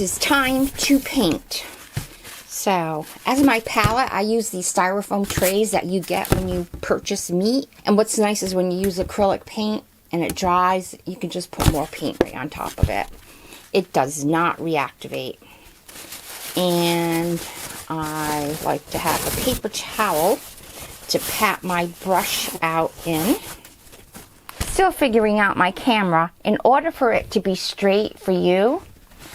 it is time to paint. So, as my palette, I use these styrofoam trays that you get when you purchase meat. And what's nice is when you use acrylic paint and it dries, you can just put more paint right on top of it. It does not reactivate. And I like to have a paper towel to pat my brush out in. Still figuring out my camera. In order for it to be straight for you,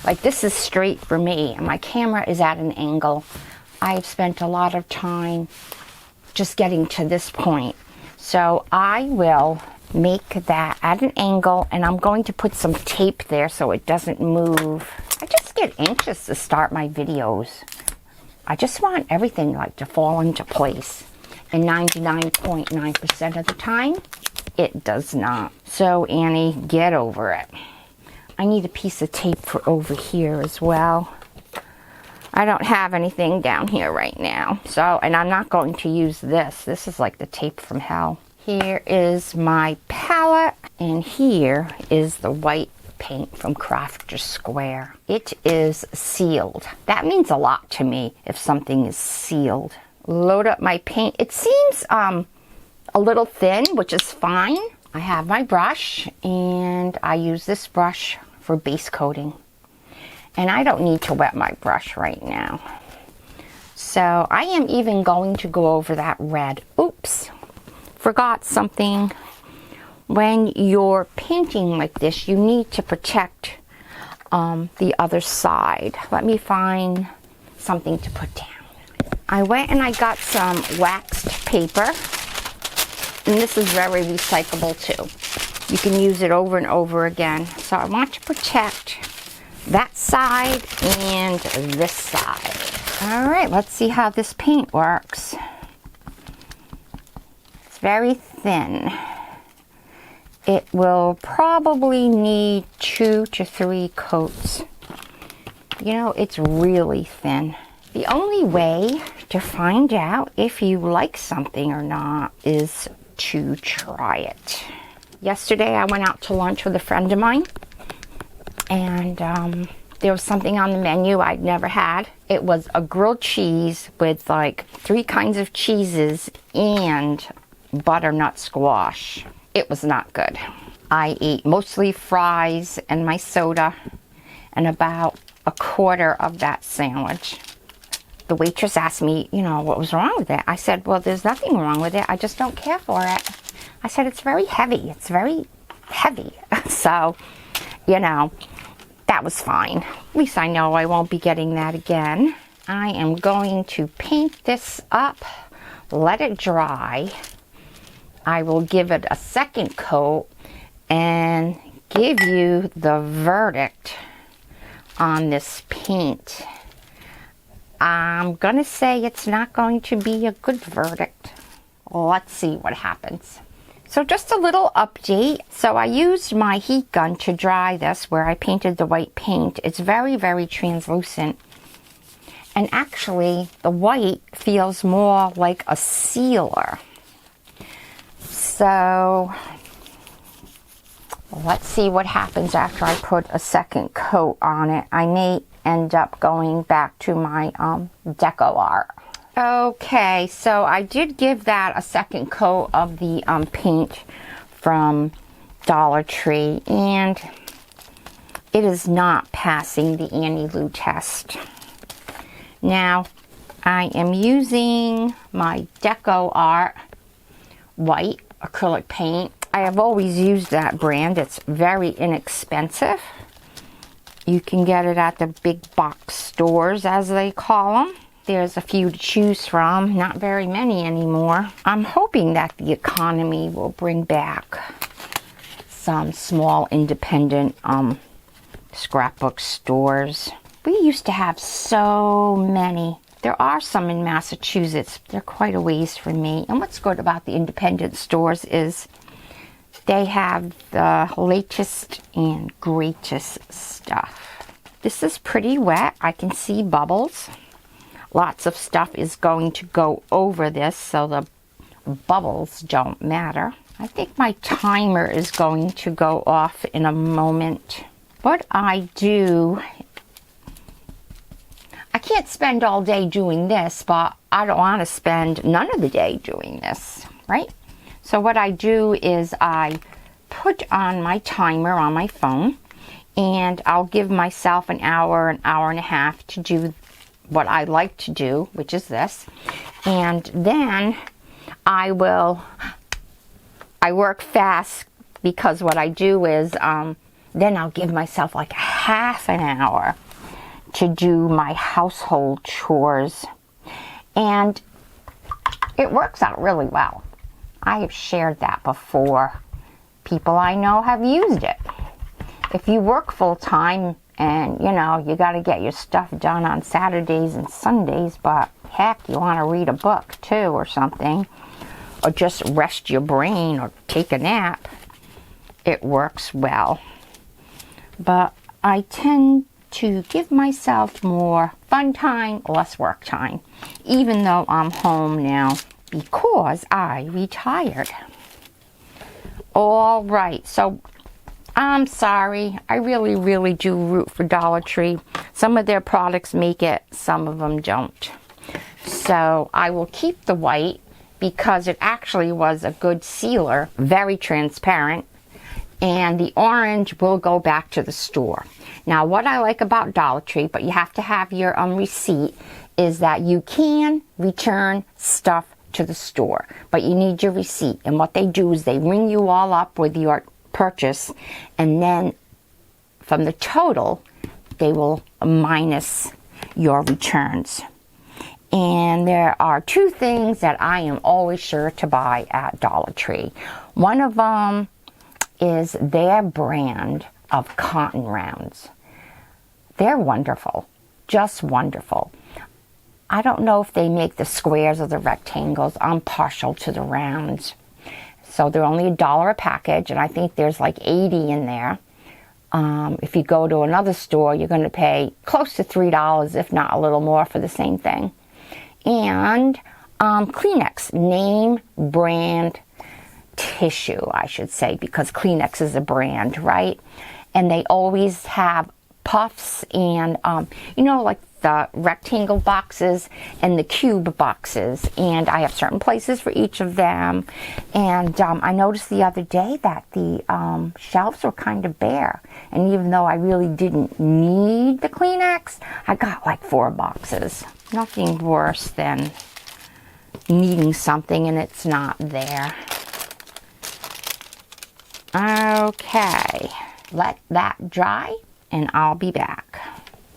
like this is straight for me, and my camera is at an angle. I've spent a lot of time just getting to this point. So I will make that at an angle, and I'm going to put some tape there so it doesn't move. I just get anxious to start my videos. I just want everything like to fall into place. And 99.9% of the time, it does not. So Annie, get over it. I need a piece of tape for over here as well. I don't have anything down here right now. So, and I'm not going to use this. This is like the tape from hell. Here is my palette, and here is the white paint from Crafter Square. It is sealed. That means a lot to me if something is sealed. Load up my paint. It seems a little thin, which is fine. I have my brush, and I use this brush for base coating. And I don't need to wet my brush right now. So I am even going to go over that red. Oops, forgot something. When you're painting like this, you need to protect the other side. Let me find something to put down. I went and I got some waxed paper. And this is very recyclable too. You can use it over and over again. So I want to protect that side and this side. All right, let's see how this paint works. It's very thin. It will probably need 2 to 3 coats. You know, it's really thin. The only way to find out if you like something or not is to try it. Yesterday I went out to lunch with a friend of mine, and there was something on the menu I'd never had. It was a grilled cheese with like 3 kinds of cheeses and butternut squash. It was not good. I ate mostly fries and my soda and about a quarter of that sandwich. The waitress asked me, you know, what was wrong with it. I said, well, there's nothing wrong with it. I just don't care for it. I said, it's very heavy. It's very heavy. So, you know, that was fine. At least I know I won't be getting that again. I am going to paint this up, let it dry. I will give it a second coat and give you the verdict on this paint. I'm going to say it's not going to be a good verdict. Let's see what happens. So just a little update. So I used my heat gun to dry this where I painted the white paint. It's very, very translucent. And actually, the white feels more like a sealer. So let's see what happens after I put a second coat on it. I may end up going back to my deco art. Okay, so I did give that a second coat of the paint from Dollar Tree, and it is not passing the Annie Lou test. Now, I am using my Deco Art white acrylic paint. I have always used that brand. It's very inexpensive. You can get it at the big box stores, as they call them. There's a few to choose from, not very many anymore. I'm hoping that the economy will bring back some small independent scrapbook stores. We used to have so many. There are some in Massachusetts. They're quite a ways from me. And what's good about the independent stores is they have the latest and greatest stuff. This is pretty wet. I can see bubbles. Lots of stuff is going to go over this, so the bubbles don't matter. I think my timer is going to go off in a moment. What I do can't spend all day doing this, but I don't want to spend none of the day doing this, right? So what I do is I put on my timer on my phone, and I'll give myself an hour and a half to do what I like to do, which is this. And then I work fast, because what I do is then I'll give myself like a half an hour to do my household chores, and it works out really well. I have shared that before. People I know have used it. If you work full-time and, you know, you got to get your stuff done on Saturdays and Sundays, but heck, you want to read a book too or something, or just rest your brain or take a nap, it works well. But I tend to give myself more fun time, less work time, even though I'm home now because I retired. All right, so I'm sorry. I really do root for Dollar Tree. Some of their products make it, some of them don't. So I will keep the white because it actually was a good sealer, very transparent, and the orange will go back to the store. Now, what I like about Dollar Tree, but you have to have your receipt, is that you can return stuff to the store, but you need your receipt. And what they do is they ring you all up with your purchase, and then from the total, they will minus your returns. And there are two things that I am always sure to buy at Dollar Tree. One of them is their brand of cotton rounds. They're wonderful, just wonderful. I don't know if they make the squares or the rectangles. I'm partial to the rounds. So they're only $1 a package, and I think there's like 80 in there. If you go to another store, you're going to pay close to $3, if not a little more, for the same thing. And Kleenex, name brand tissue, I should say, because Kleenex is a brand, right? And they always have puffs and, you know, like the rectangle boxes and the cube boxes, and I have certain places for each of them. And I noticed the other day that the shelves were kind of bare, and even though I really didn't need the Kleenex, I got like 4 boxes. Nothing worse than needing something and it's not there. Okay, let that dry and I'll be back.